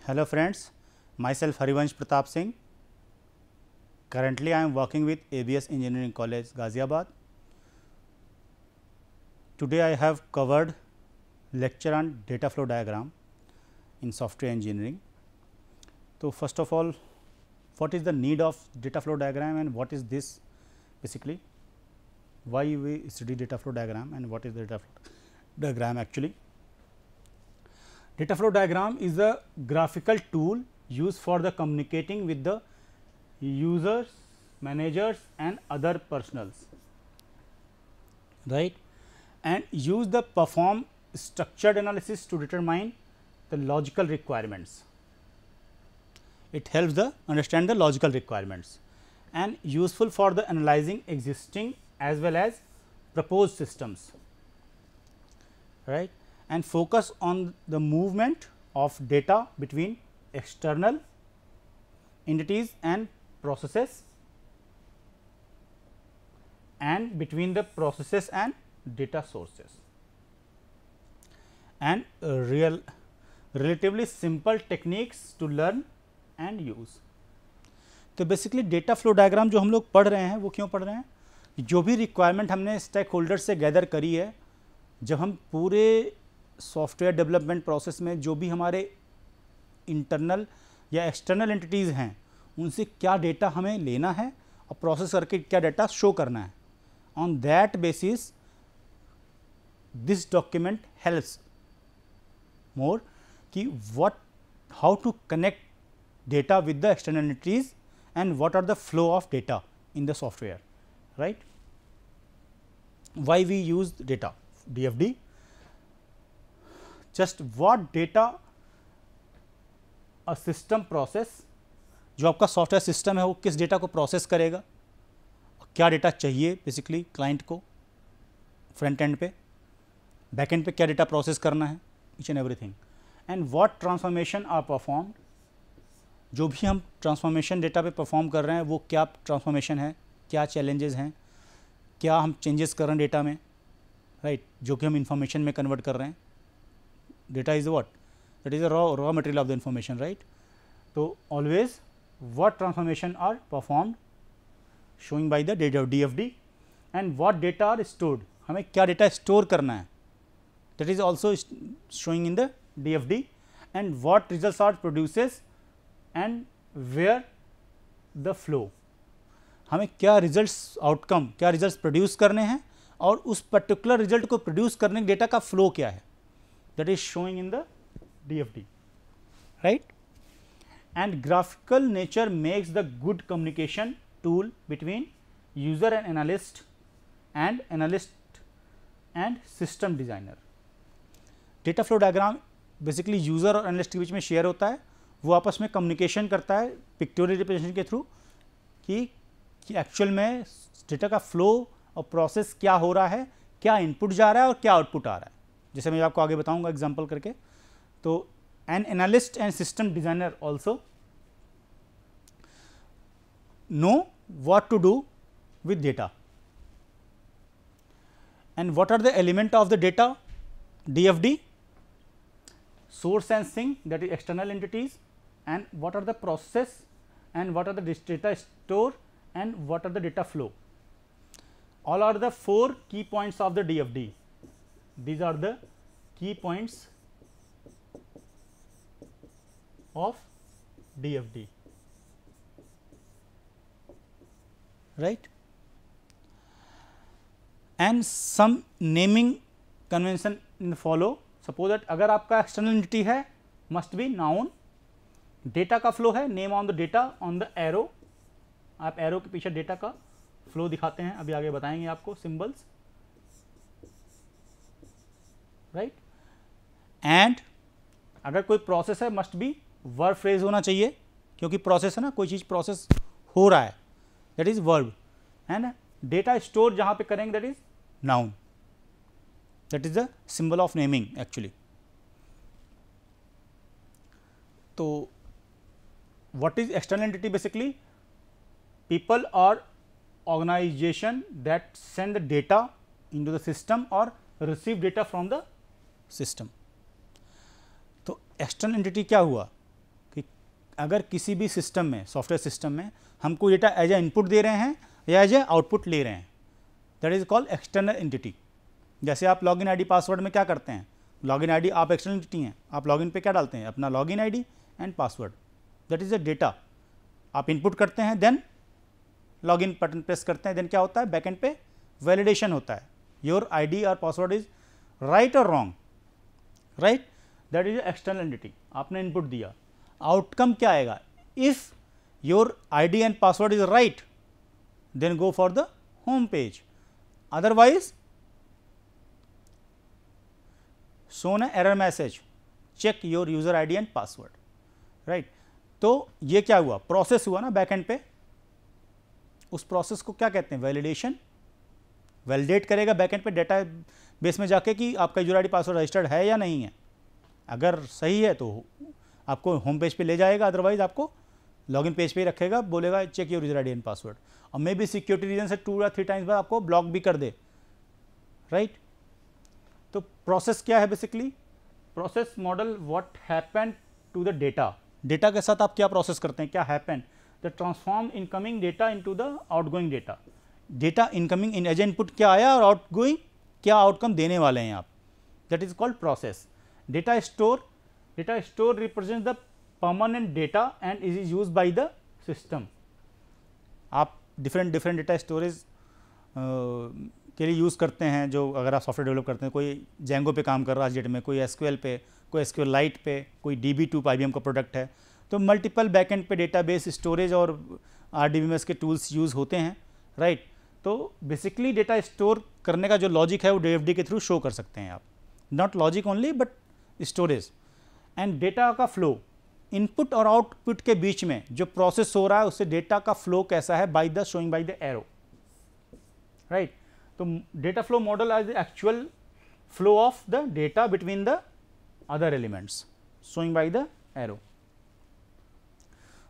Hello friends, myself Harivansh Pratap Singh. Currently I am working with ABS Engineering College, Ghaziabad. Today I have covered lecture on data flow diagram in software engineering. So, first of all, what is the need of data flow diagram and what is this basically? Why we study data flow diagram and what is the data flow diagram actually? Data flow diagram is a graphical tool used for the communicating with the users, managers and other personals, right, and use the perform structured analysis to determine the logical requirements. It helps the understand the logical requirements and useful for the analyzing existing as well as proposed systems, right, and focus on the movement of data between external entities and processes and between the processes and data sources, and relatively simple techniques to learn and use. तो basically data flow diagram जो हम लोग पढ़ रहे हैं वो क्यों पढ़ रहे हैं? जो भी रिक्वायरमेंट हमने स्टेक होल्डर से गैदर करी है, जब हम पूरे सॉफ्टवेयर डेवलपमेंट प्रोसेस में जो भी हमारे इंटरनल या एक्सटर्नल एंटिटीज़ हैं उनसे क्या डेटा हमें लेना है और प्रोसेस करके क्या डेटा शो करना है, on that basis this document helps more कि what how to connect data with the external entities and what are the flow of data in the software, right. Why we use data DFD? Just what data a system process, जो आपका software system है वो किस data को process करेगा, क्या data चाहिए basically client को फ्रंट एंड पे, बैक एंड पे क्या डेटा प्रोसेस करना है, each and everything, and what transformation are performed, जो भी हम ट्रांसफॉर्मेशन डेटा पे परफॉर्म कर रहे हैं वो क्या ट्रांसफॉर्मेशन है, क्या चैलेंजेस हैं, क्या हम चेंजेस कर रहे हैं डेटा में, राइट, जो कि हम इंफॉर्मेशन में कन्वर्ट कर रहे हैं. Data is what, that is a raw material of the information, right. तो always what transformation are performed showing by the DFD and what data are stored, हमें क्या डेटा स्टोर करना है, that is also showing in the DFD, and what results are produces and where the flow, हमें क्या results outcome क्या results produce करने हैं और उस पर्टिकुलर रिजल्ट को प्रोड्यूस करने के डेटा का फ्लो क्या है, that is showing in the DFD, right. And graphical nature makes the good communication tool between user and analyst and system designer. Data flow diagram basically user और analyst के बीच में share होता है, वो आपस में कम्युनिकेशन करता है पिक्टोरियल रिप्रेजेंटेशन के थ्रू कि एक्चुअल में डेटा का फ्लो और प्रोसेस क्या हो रहा है, क्या इनपुट जा रहा है और क्या आउटपुट आ रहा है, जैसे मैं आपको आगे बताऊंगा एग्जांपल करके. तो an analyst and system designer also know what to do with data and what are the element of the data DFD, source and sink, that is external entities, and what are the process and what are the data store and what are the data flow. All are the 4 key points of the DFD. These are the key points of DFD, right, and some naming convention in follow. Suppose that अगर आपका external entity है must be noun, data का flow है name on the data on the arrow, आप arrow के पीछे data का flow दिखाते हैं, अभी आगे बताएंगे आपको सिंबल्स, राइट. एंड अगर कोई प्रोसेस है मस्ट बी वर्ब फ्रेज होना चाहिए, क्योंकि प्रोसेस है ना, कोई चीज़ प्रोसेस हो रहा है, that is verb, and data store जहाँ पे करेंगे that is noun, that is the symbol of naming actually. So, what is external entity? Basically people or organization that send the data into the system or receive data from the system. तो external entity क्या हुआ? अगर किसी भी system में, software system में हम कोई डेटा एज ए इनपुट दे रहे हैं या एज ए आउटपुट ले रहे हैं, that is called external entity. जैसे आप लॉगिन आईडी पासवर्ड में क्या करते हैं, लॉगिन आईडी आप एक्सटर्नल एंटिटी हैं, आप लॉगिन पे क्या डालते हैं, अपना login ID and password, that is a data. आप इनपुट करते हैं, देन लॉगिन बटन प्रेस करते हैं, देन क्या होता है, बैकएंड पे वैलिडेशन होता है, योर आईडी और पासवर्ड इज राइट और wrong, right, that is external entity. आपने इनपुट दिया, आउटकम क्या आएगा, if your ID and password is right then go for the home page, otherwise shown a error message, check your user ID and password, right। तो ये क्या हुआ, process हुआ ना बैकएंड पे, उस प्रोसेस को क्या कहते हैं, वैलिडेशन। वैलिडेट करेगा बैकएंड पे डेटा बेस में जाके कि आपका यूजर आईडी पासवर्ड रजिस्टर्ड है या नहीं है, अगर सही है तो आपको होम पेज पे ले जाएगा, अदरवाइज आपको लॉगिन पेज पे ही रखेगा, बोलेगा check your user ID and password, और मे बी सिक्योरिटी रीजन से 2 या 3 टाइम्स बाद आपको ब्लॉक भी कर दे, राइट। तो प्रोसेस क्या है, basically process model, what happen to the data, data के साथ आप क्या प्रोसेस करते हैं, क्या happen, the transform incoming data into the outgoing data. Data incoming in as input क्या आया और आउटगोइंग क्या आउटकम देने वाले हैं आप, that is called process. Data store represent the permanent data and is use by the system. आप different data storage के लिए यूज़ करते हैं, जो अगर आप सॉफ्टवेयर डेवलप करते हैं, कोई जेंगो पे काम कर रहा है जेट में, कोई एसक्यूएल पे, कोई SQLite पे, कोई DB2 IBM का प्रोडक्ट है, तो मल्टीपल बैकएंड पे डेटाबेस स्टोरेज और RDBMS के टूल्स यूज़ होते हैं, राइट। तो बेसिकली डेटा स्टोर करने का जो लॉजिक है वो DFD के थ्रू शो कर सकते हैं आप, not logic only but storage and data का फ्लो, इनपुट और आउटपुट के बीच में जो प्रोसेस हो रहा है उससे डेटा का फ्लो कैसा है, by the showing by the arrow, right. तो data flow model is the actual flow of the data between the other elements showing by the arrow.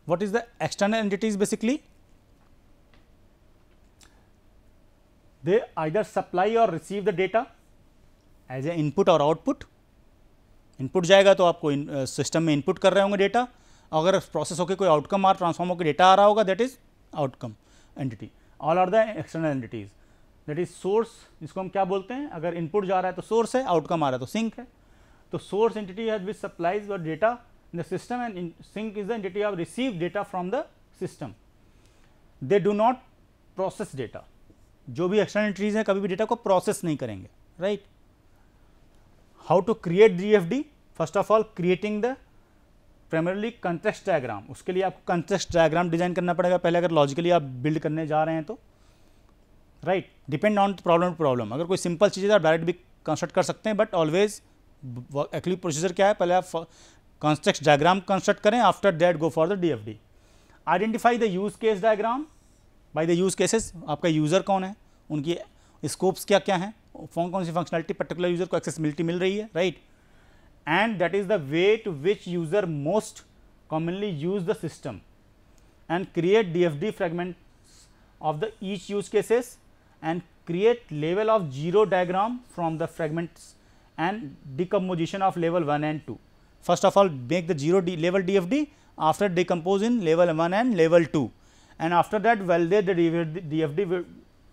what is the external entities, basically they either supply or receive the data as a input or output। Input जाएगा तो आपको system में input कर रहे होंगे data, अगर process होकर कोई आउटकम आ ट्रांसफॉर्म होकर डेटा आ रहा होगा, that is outcome entity. All are the external entities, that is source, इसको हम क्या बोलते हैं, अगर इनपुट जा रहा है तो सोर्स है, आउटकम आ रहा है तो सिंक है। तो source entity has which supplies your data in the system and sink is the entity of receive data from the system. They do not process data, जो भी एक्सटर्नल एंटिटीज हैं कभी भी डेटा को प्रोसेस नहीं करेंगे, right. How to create DFD, first of all creating the primarily context diagram, उसके लिए आपको कंटेक्स्ट डायग्राम डिजाइन करना पड़ेगा पहले, अगर लॉजिकली आप बिल्ड करने जा रहे हैं तो, right. Depend on problem to problem, अगर कोई सिंपल चीज़ है आप डायरेक्ट भी कंस्ट्रक्ट कर सकते हैं, बट ऑलवेज एक्चुअली प्रोसीजर क्या है, पहले आप कंटेक्स्ट डायग्राम कंस्ट्रक्ट करें, after that go for the DFD। Identify the use case diagram, by the use cases आपका यूज़र कौन है, उनकी स्कोप्स क्या क्या हैं, कौन सी फंक्शनलिटी पर्टिकुलर यूजर को एक्सेसिबिलिटी मिल रही है, right. And that is the way to which user most commonly use the system and create DFD fragments of the each use cases and create level of 0 diagram from the fragments and decomposition of level 1 and 2. First of all make the 0 level DFD, after decompose in level 1 and level 2 and after that validate the DFD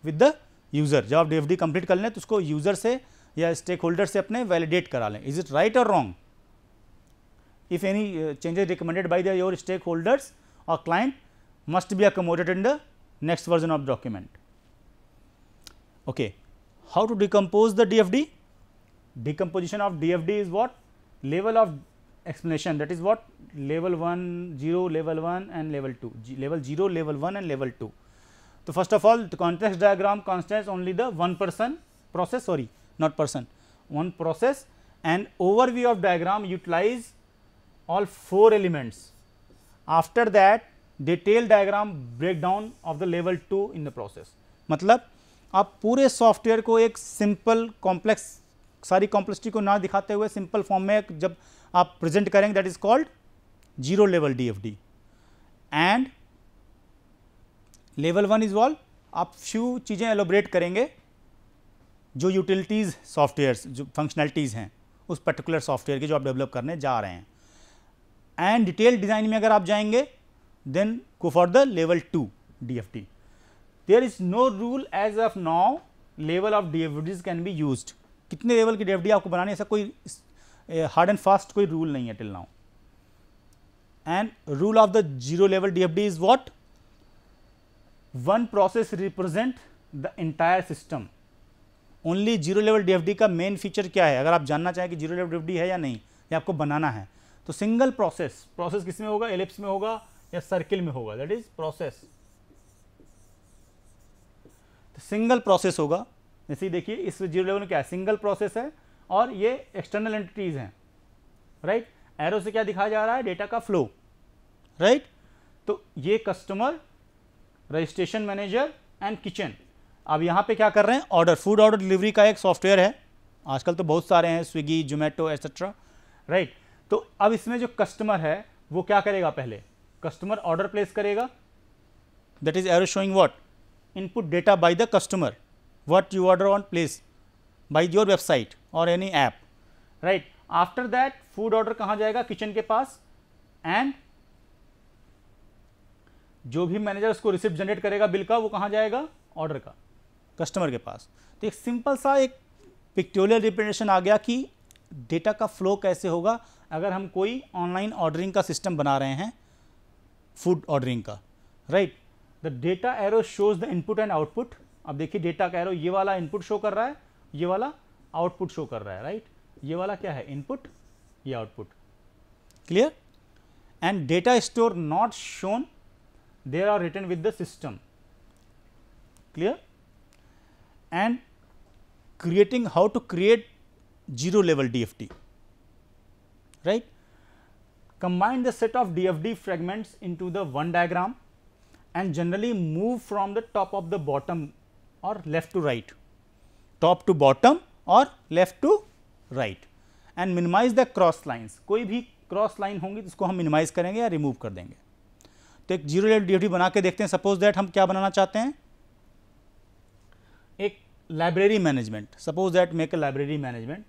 with the user। जब आप DFD complete कर लें तो उसको user से या stake holder से अपने वैलिडेट करा लें, इज इट राइट और wrong, if any changes recommended by the your stakeholders और client must be accommodated in the next version of document. Okay, how to decompose the DFD? Decomposition of DFD is what? Level of explanation, that is what? Level 1, 0, level 1 and level 2, level 0, level 1 and level 2. So first of all the context diagram contains only the one person process, sorry not person, one process, and overview of diagram utilize all 4 elements. After that detailed diagram breakdown of the level 2 in the process। मतलब आप पूरे software को एक simple complex, सारी complexity को ना दिखाते हुए सिंपल फॉर्म में जब आप प्रेजेंट करेंगे, that is called 0 level DFD। And level 1 is all, आप फ्यू चीज़ें एलोबरेट करेंगे जो यूटिलिटीज़ सॉफ्टवेयर जो फंक्शनलिटीज़ हैं उस पर्टिकुलर सॉफ्टवेयर की जो आप डेवलप करने जा रहे हैं। एंड डिटेल डिजाइन में अगर आप जाएंगे then go for the level 2 DFD. There is no rule as of now level of DFDs can be used. कितने लेवल की DFD आपको बनानी है, ऐसा कोई हार्ड एंड फास्ट कोई रूल नहीं है till now. And rule of the zero level DFD is what, one process represent the entire system. Only zero level DFD का मेन फीचर क्या है, अगर आप जानना चाहें कि जीरो लेवल DFD है या नहीं, या आपको बनाना है, तो सिंगल प्रोसेस, प्रोसेस किस में होगा, एलिप्स में होगा या सर्किल में होगा, दैट इज प्रोसेस. तो सिंगल प्रोसेस होगा. जैसे देखिए इस जीरो लेवल में क्या है, सिंगल प्रोसेस है और ये एक्सटर्नल एंटिटीज हैं, राइट. एरो से क्या दिखाया जा रहा है, डेटा का फ्लो, राइट. तो ये customer, registration manager and kitchen. अब यहाँ पे क्या कर रहे हैं, ऑर्डर, फूड ऑर्डर डिलीवरी का एक सॉफ्टवेयर है, आजकल तो बहुत सारे हैं, स्विगी, जोमेटो एटसेट्रा, राइट. तो अब इसमें जो कस्टमर है वो क्या करेगा, पहले कस्टमर ऑर्डर प्लेस करेगा, that is arrow showing what, input data by the customer, what you order on place by your website और any app, right. After that food order कहाँ जाएगा, किचन के पास, एंड जो भी मैनेजर उसको receipt generate करेगा bill का, वो कहाँ जाएगा, ऑर्डर का, कस्टमर के पास. तो एक सिंपल सा एक पिक्टोरियल रिप्रेजेंटेशन आ गया कि डेटा का फ्लो कैसे होगा अगर हम कोई ऑनलाइन ऑर्डरिंग का सिस्टम बना रहे हैं, फूड ऑर्डरिंग का, right. The data arrow shows the input and output. अब देखिए डेटा का एरो, ये वाला इनपुट शो कर रहा है, ये वाला आउटपुट शो कर रहा है, राइट. ये वाला क्या है, इनपुट, ये output, clear. And data store not shown, there are written with the system, clear. And creating, how to create zero level DFD, right. Combine the set of DFD fragments into the one diagram and generally move from the top of the bottom or left to right, top to bottom or left to right, and minimize the cross lines. कोई भी cross line होंगी तो उसको हम minimise करेंगे या remove कर देंगे. तो एक जीरो लेवल DFD बना के देखते हैं. सपोज दैट हम क्या बनाना चाहते हैं, एक library management, suppose that make a library management.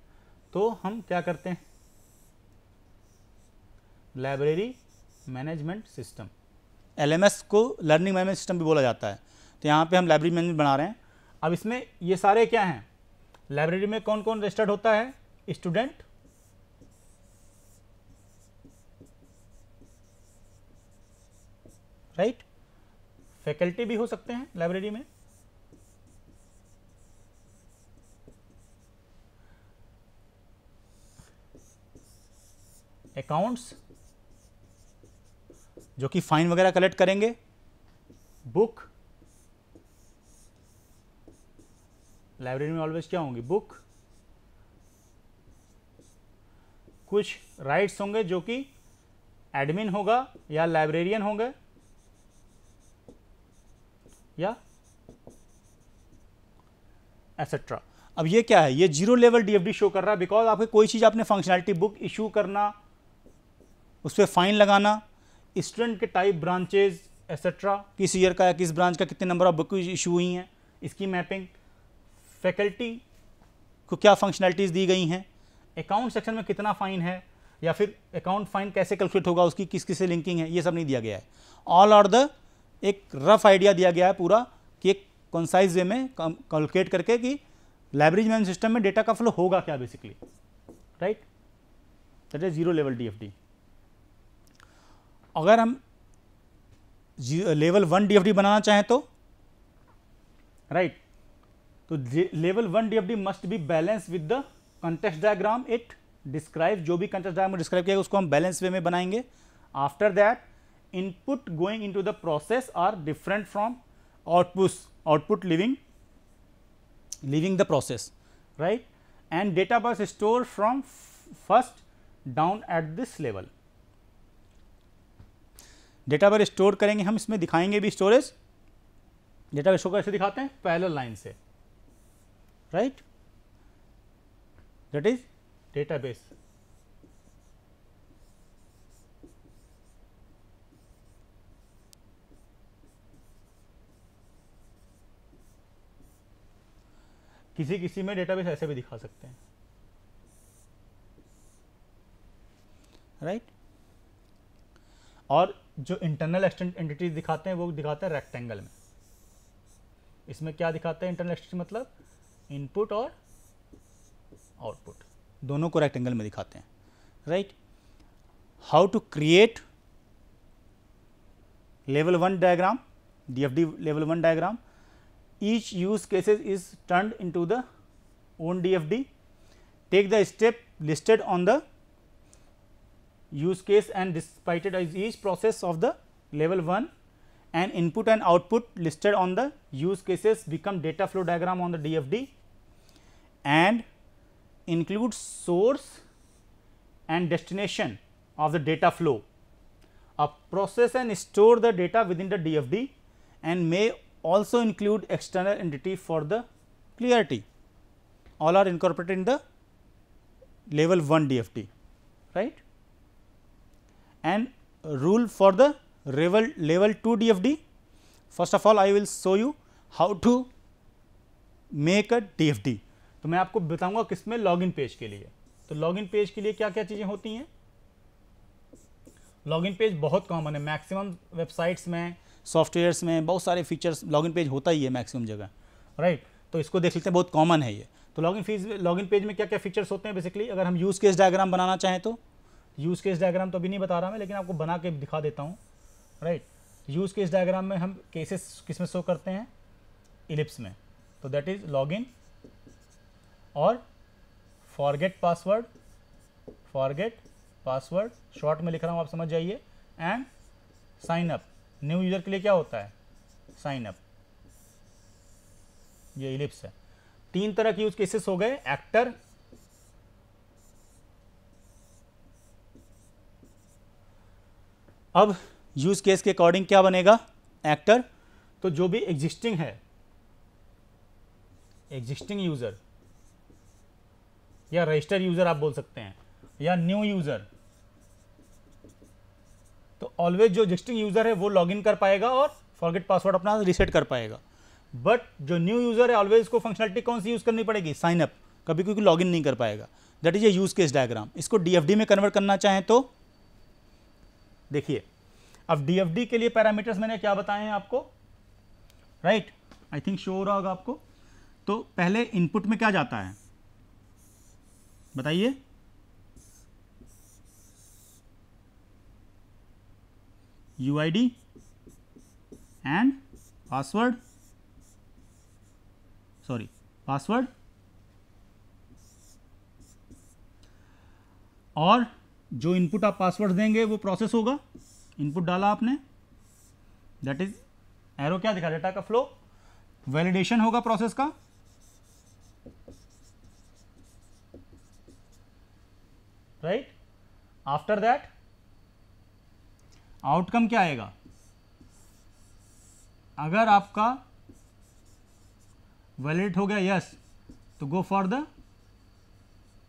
तो हम क्या करते हैं, लाइब्रेरी मैनेजमेंट सिस्टम, LMS को लर्निंग मैनेजमेंट सिस्टम भी बोला जाता है. तो यहाँ पे हम लाइब्रेरी मैनेजमेंट बना रहे हैं. अब इसमें ये सारे क्या हैं, लाइब्रेरी में कौन कौन रजिस्टर्ड होता है, स्टूडेंट, राइट, फैकल्टी भी हो सकते हैं लाइब्रेरी में, अकाउंट्स जो कि फाइन वगैरह कलेक्ट करेंगे, बुक, लाइब्रेरी में ऑलवेज क्या होंगी, बुक, कुछ राइट्स होंगे जो कि एडमिन होगा या लाइब्रेरियन होंगे या एटसेट्रा. अब ये क्या है, ये जीरो लेवल DFD शो कर रहा है बिकॉज आपके कोई चीज़ आपने फंक्शनैलिटी, बुक इशू करना, उस पर फाइन लगाना, स्टूडेंट के टाइप, ब्रांचेज एटसेट्रा, किस ईयर का है, किस ब्रांच का, कितने नंबर ऑफ बुक इशू हुई हैं, इसकी मैपिंग, फैकल्टी को क्या फंक्शनैलिटीज़ दी गई हैं, अकाउंट सेक्शन में कितना फ़ाइन है या फिर अकाउंट फाइन कैसे कैलकुलेट होगा, उसकी किस किस से लिंकिंग है, ये सब नहीं दिया गया है. ऑल आर द एक रफ आइडिया दिया गया है पूरा कि एक कंसाइज वे में कैलकुलेट करके कि लाइब्रेरी मैनेजमेंट सिस्टम में डेटा का फ्लो होगा क्या basically, right. That is zero level DFD. अगर हम लेवल 1 DFD बनाना चाहें तो, राइट, तो level 1 DFD must be balance with the context diagram it describe. जो भी कंटेक्स्ट डायग्राम डिस्क्राइब किया उसको हम बैलेंस वे में बनाएंगे. After that input going into the process are different from output leaving the process, right, and data was stored from first down at this level. Data पर store करेंगे हम, इसमें दिखाएंगे भी स्टोरेज. डेटा शो कैसे दिखाते हैं, पैरेलल लाइन से, राइट. That is database. किसी किसी में डेटाबेस ऐसे भी दिखा सकते हैं, राइट. और जो इंटरनल एंटिटी दिखाते हैं वो दिखाते हैं रेक्टेंगल में। इसमें क्या दिखाते हैं इंटरनल एंटिटी, मतलब इनपुट और आउटपुट दोनों को रेक्टेंगल में दिखाते हैं, right. How to create level 1 diagram, DFD level 1 diagram. Each use cases is turned into the own DFD. Take the step listed on the use case and displayed as each process of the level 1, and input and output listed on the use cases become data flow diagram on the DFD, and include source and destination of the data flow. Process and store the data within the DFD and may also include external entity for the clarity. All are incorporated in the level 1 DFD, right. And rule for the level 2 DFD. First of all, I will show you how to make a DFD. तो मैं आपको बताऊंगा किसमें, login page के लिए। तो login page के लिए क्या क्या चीज़ें होती हैं। लॉगिन पेज बहुत कॉमन है, मैक्सिमम वेबसाइट्स में, सॉफ्टवेयर्स में बहुत सारे फीचर्स लॉगिन पेज होता ही है मैक्सिमम जगह, राइट। तो इसको देख लेते हैं, बहुत कॉमन है ये। तो लॉगिन पेज में क्या क्या फीचर्स होते हैं बेसिकली। अगर हम यूज़ केस डायग्राम बनाना चाहें तो यूज़ केस डायग्राम तो अभी नहीं बता रहा मैं, लेकिन आपको बना के दिखा देता हूँ, राइट। यूज़ केस डायग्राम में हम केसेस किस में शो करते हैं, इलिप्स में। तो दैट इज लॉगिन और फॉरगेट पासवर्ड शॉर्ट में लिख रहा हूँ, आप समझ जाइए। And sign up, new user के लिए क्या होता है, साइन अप। ये इलिप्स है। 3 तरह के यूज केसेस हो गए, एक्टर, अब यूज केस के अकॉर्डिंग क्या बनेगा एक्टर। तो जो भी एग्जिस्टिंग है, एग्जिस्टिंग यूजर या रजिस्टर यूजर आप बोल सकते हैं, या न्यू यूजर, तो ऑलवेज जो एग्जिस्टिंग यूजर है वो लॉगिन कर पाएगा और फॉरगेट पासवर्ड अपना रीसेट कर पाएगा। बट जो न्यू यूजर है ऑलवेज इसको फंक्शनलिटी कौन सी यूज करनी पड़ेगी, साइन अप, कभी क्योंकि लॉगिन नहीं कर पाएगा। That is a use case diagram. इसको डीएफडी में कन्वर्ट करना चाहें तो देखिए, अब डीएफडी के लिए पैरामीटर्स मैंने क्या बताए हैं आपको, राइट, आई थिंक शो हो रहा होगा आपको। तो पहले इनपुट में क्या जाता है बताइए, यूआईडी एंड पासवर्ड, और जो इनपुट आप पासवर्ड देंगे वो प्रोसेस होगा। इनपुट डाला आपने, दैट इज एरो क्या दिखा, डेटा का फ्लो। वैलिडेशन होगा प्रोसेस का, राइट। आफ्टर दैट आउटकम क्या आएगा, अगर आपका वैलिडेट हो गया यस तो गो फॉर द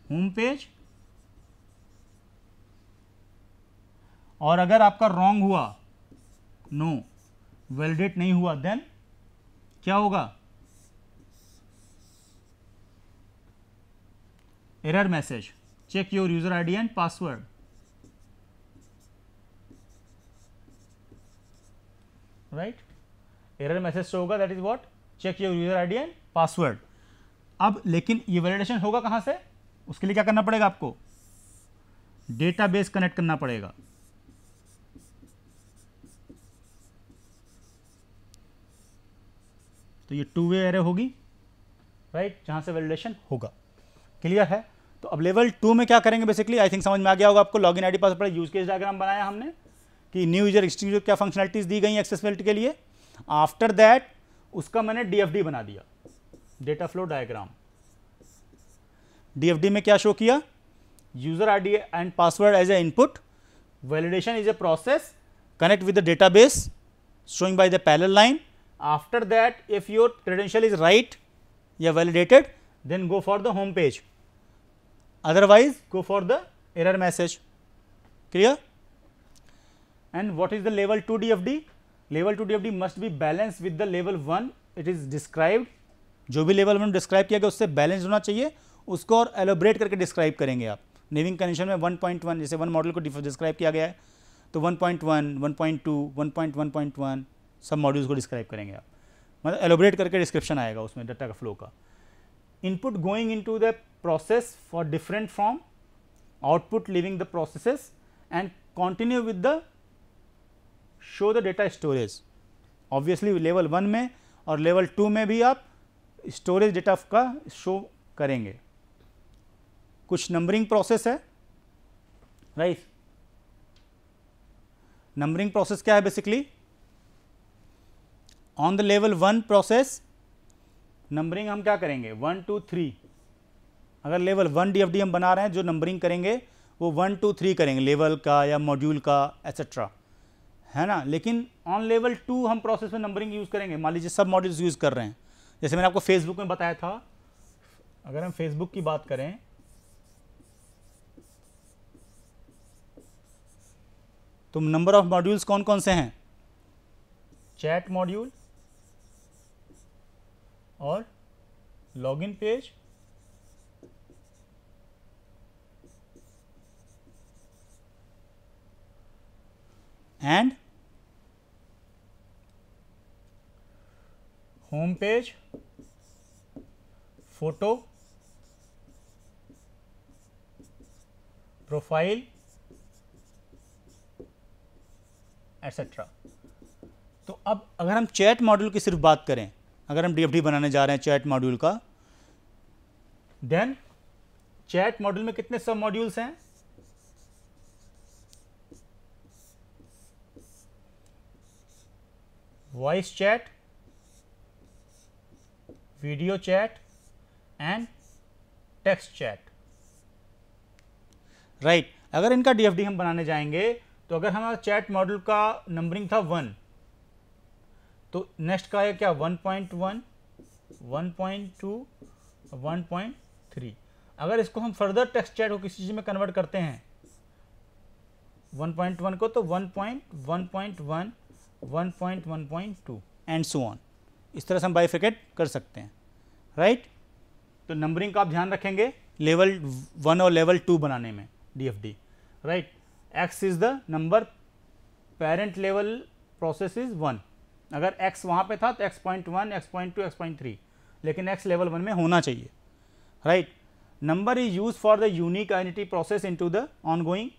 होम पेज, और अगर आपका रॉन्ग हुआ, नो वैलिडेट नहीं हुआ, देन क्या होगा, error message, check your user ID and password, right. Error message show होगा, that is what, check your user ID and password. अब लेकिन ये वैलिडेशन होगा कहां से, उसके लिए क्या करना पड़ेगा आपको, डेटाबेस कनेक्ट करना पड़ेगा। तो ये 2 वे एरे होगी, राइट, जहां से वैलिडेशन होगा। क्लियर है। तो अब लेवल 2 में क्या करेंगे बेसिकली, आई थिंक समझ में आ गया होगा आपको। Login ID password, use case diagram बनाया हमने कि न्यू यूजर एक्सटिंग यूजर क्या फंक्शनलिटीज दी गई एक्सेसिबिलिटी के लिए। आफ्टर दैट उसका मैंने डीएफडी बना दिया, डेटा फ्लो डायग्राम। डीएफडी में क्या शो किया, user ID and password as a input, validation is a process, connect with the database showing by the parallel line. After that, if your credential is right, validated, then go for the home page, otherwise go for the error message. Clear? And what is the level 2 DFD? Level 2 DFD must be balanced with the level 1. It is described, जो भी level 1 describe किया गया उससे balance होना चाहिए, उसको और elaborate करके डिस्क्राइब करेंगे आप। नेमिंग कंडीशन में 1.1 जैसे 1 मॉडल को डिस्क्राइब किया गया है, तो 1.1, 1.2, 1.1.1 सब मॉड्यूल्स को डिस्क्राइब करेंगे आप, मतलब एलोबरेट करके डिस्क्रिप्शन आएगा उसमें डाटा का फ्लो का. Input going into the process for different from output living the processes and continue with the show the data storage. Obviously level 1 में और लेवल 2 में भी आप स्टोरेज डेटा का शो करेंगे. कुछ नंबरिंग प्रोसेस है, राइट. नंबरिंग प्रोसेस क्या है basically? On the level 1 process numbering हम क्या करेंगे 1 2 3. अगर लेवल 1 डीएफडी हम बना रहे हैं, जो नंबरिंग करेंगे वो 1 2 3 करेंगे, लेवल का या मॉड्यूल का एट्सेट्रा, है ना. लेकिन ऑन लेवल 2 हम प्रोसेस में नंबरिंग यूज़ करेंगे. मान लीजिए सब मॉड्यूल्स यूज़ कर रहे हैं, जैसे मैंने आपको फेसबुक में बताया था. अगर हम फेसबुक की बात करें तो नंबर ऑफ मॉड्यूल्स कौन कौन से हैं? चैट मॉड्यूल और login page and home page, photo, profile etcetera. तो अब अगर हम चैट मॉड्यूल की सिर्फ बात करें, अगर हम डीएफडी बनाने जा रहे हैं चैट मॉड्यूल का, देन चैट मॉड्यूल में कितने सब मॉड्यूल्स हैं? Voice chat, video chat and text chat, right. अगर इनका डीएफडी हम बनाने जाएंगे तो अगर हमारा चैट मॉड्यूल का नंबरिंग था 1, तो नेक्स्ट का है क्या 1.1, 1.2, 1.3. अगर इसको हम फर्दर टेक्स्ट चैट को किसी चीज़ में कन्वर्ट करते हैं 1.1 को, तो 1.1.1, 1.1.2 एंड सो ऑन. इस तरह से हम बाइफिकेट कर सकते हैं, राइट. तो नंबरिंग का आप ध्यान रखेंगे लेवल 1 और लेवल 2 बनाने में DFD, right. x is the number, parent level process is 1. अगर x वहाँ पे था तो x.1, x.2, x.3, लेकिन x लेवल 1 में होना चाहिए, right. Number is use for the unique identity process into the ongoing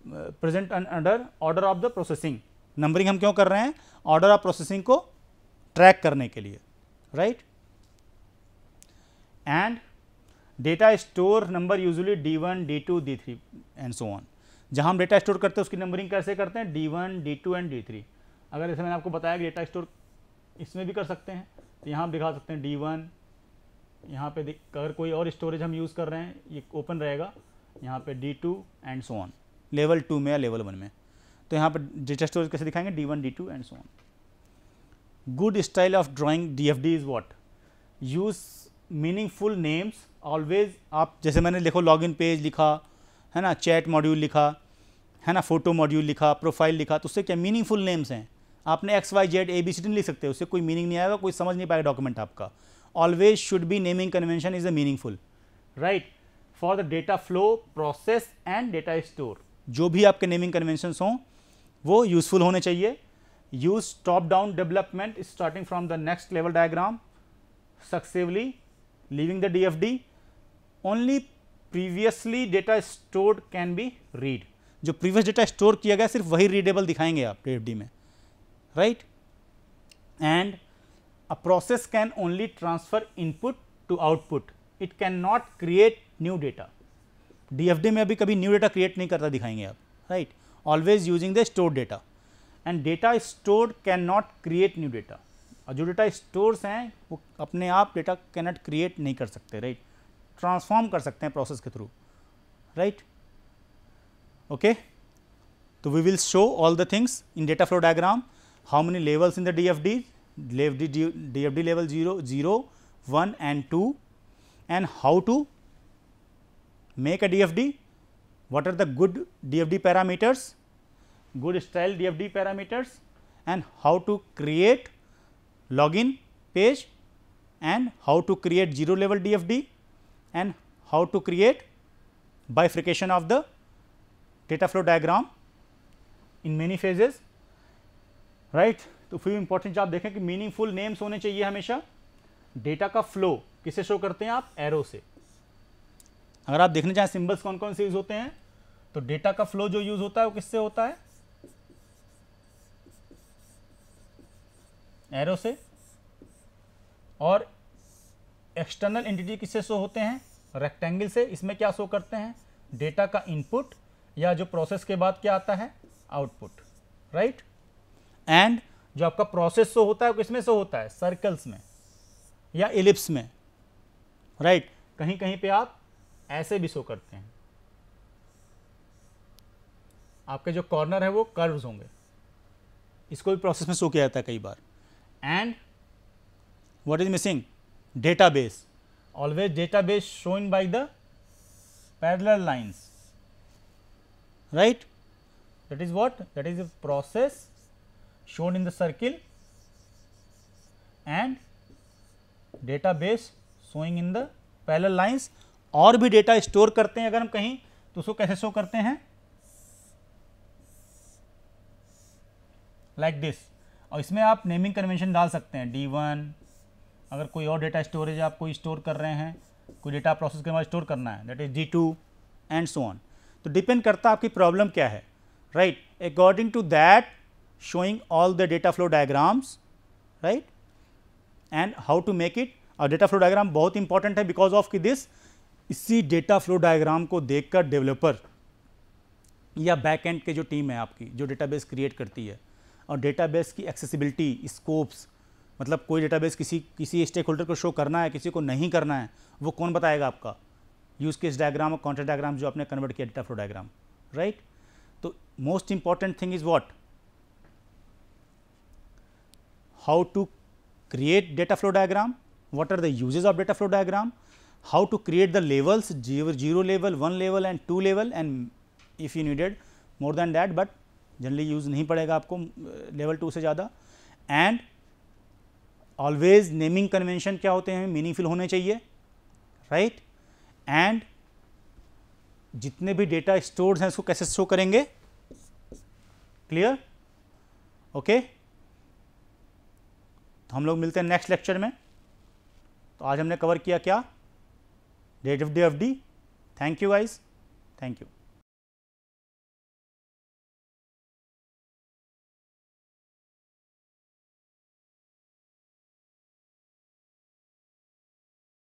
present under order of the processing. Numbering हम क्यों कर रहे हैं? ऑर्डर ऑफ प्रोसेसिंग को ट्रैक करने के लिए, right. And data store number usually D1, D2, D3 and so on. जहाँ हम डेटा स्टोर करते हैं उसकी नंबरिंग कैसे करते हैं? D1, D2 and D3. अगर जैसे मैंने आपको बताया कि डेटा स्टोर इसमें भी कर सकते हैं, तो यहाँ आप दिखा सकते हैं D1, यहाँ पे अगर कोई और स्टोरेज हम यूज़ कर रहे हैं ये ओपन रहेगा, यहाँ पे D2 and so on, level 2 में या लेवल 1 में. तो यहाँ पर डेटा स्टोरेज कैसे दिखाएंगे? D1, D2 and so on. Good style of drawing DFD is what? Use meaningful names always. आप जैसे मैंने देखो लॉगिन पेज लिखा है ना, चैट मॉड्यूल लिखा है ना, फोटो मॉड्यूल लिखा, प्रोफाइल लिखा, तो उससे क्या मीनिंगफुल नेम्स हैं. आपने XYZ ABCD नहीं लिख सकते, उससे कोई मीनिंग नहीं आएगा, कोई समझ नहीं पाएगा डॉक्यूमेंट आपका. Always should be naming convention is a meaningful, right, for the data flow, process and data store. जो भी आपके नेमिंग कन्वेंशंस हों वो यूजफुल होने चाहिए. Use top down development starting from the next level diagram successfully leaving the DFD. only previously data stored can be read. जो previous data store किया गया सिर्फ वही रीडेबल दिखाएंगे आप DFD में, right. And a process can only transfer input to output, it can not create new data. DFD में अभी कभी न्यू डेटा क्रिएट नहीं करता दिखाएंगे आप, right. Always using the stored data, and data stored can not create new data. और जो data stores हैं वो अपने आप डेटा कैनॉट क्रिएट नहीं कर सकते, राइट. ट्रांसफॉर्म कर सकते हैं प्रोसेस के थ्रू, राइट. ओके, तो we will show all the things in data flow diagram. How many levels in the DFD? DFD level 0, 0, 1 and 2, and how to make a DFD. What are the good DFD parameters, good style DFD parameters, and how to create login page, and how to create 0 level DFD, and how to create bifurcation of the data flow diagram in many phases, right. तो फिर important आप देखें कि meaningful names होने चाहिए हमेशा। Data का flow किससे शो करते हैं आप? एरो से। अगर आप देखने चाहें सिंबल्स कौन कौन से यूज होते हैं, तो डेटा का फ्लो जो यूज होता है वो किससे होता है? एरो से। और एक्सटर्नल एंटिटी किससे शो होते हैं? रेक्टेंगल से। इसमें क्या शो करते हैं? डेटा का इनपुट या जो प्रोसेस के बाद क्या आता है? Output, right. एंड जो आपका प्रोसेस शो होता है वो किसमें शो होता है? सर्कल्स में या एलिप्स में, राइट। कहीं कहीं पे आप ऐसे भी शो करते हैं, आपके जो कॉर्नर है वो कर्व्स होंगे, इसको भी प्रोसेस में शो किया जाता है कई बार। And what is missing? Database. Always database shown by the parallel lines, right. That is what? That is a process shown in the circle and database showing in the parallel lines। और भी data store करते हैं अगर हम कहीं, तो उसको कैसे शो करते हैं? Like this. और इसमें आप नेमिंग कन्वेंशन डाल सकते हैं, D1। अगर कोई और डेटा स्टोरेज आप कोई स्टोर कर रहे हैं, कोई डेटा प्रोसेस के बाद स्टोर करना है, that is D2 and so on. तो डिपेंड करता है आपकी प्रॉब्लम क्या है, right. According to that showing all the data flow diagrams, right, and how to make it। और data flow diagram बहुत इंपॉर्टेंट है बिकॉज ऑफ कि दिस, इसी डेटा फ्लो डायग्राम को देखकर डेवलपर या बैक एंड के जो टीम है आपकी, जो डेटाबेस क्रिएट करती है, और डेटाबेस की एक्सेसिबिलिटी, स्कोप्स, मतलब कोई डेटाबेस किसी स्टेक होल्डर को शो करना है, किसी को नहीं करना है, वो कौन बताएगा आपका? यूज केस डायग्राम और कॉन्ट्रैक्ट डायग्राम जो आपने कन्वर्ट किया डेटा फ्लो डायग्राम, राइट। तो most important thing is what? How to create data flow diagram, what are the uses of data flow diagram, how to create the levels, 0 level, 1 level and 2 level, and if you needed more than that, but generally use नहीं पड़ेगा आपको level 2 से ज़्यादा। and always naming convention क्या होते हैं? meaningful होने चाहिए, right। and जितने भी डेटा स्टोर्ड हैं उसको कैसे शो करेंगे? क्लियर? ओके। तो हम लोग मिलते हैं नेक्स्ट लेक्चर में। तो आज हमने कवर किया क्या? DFD। Thank you guys, thank you.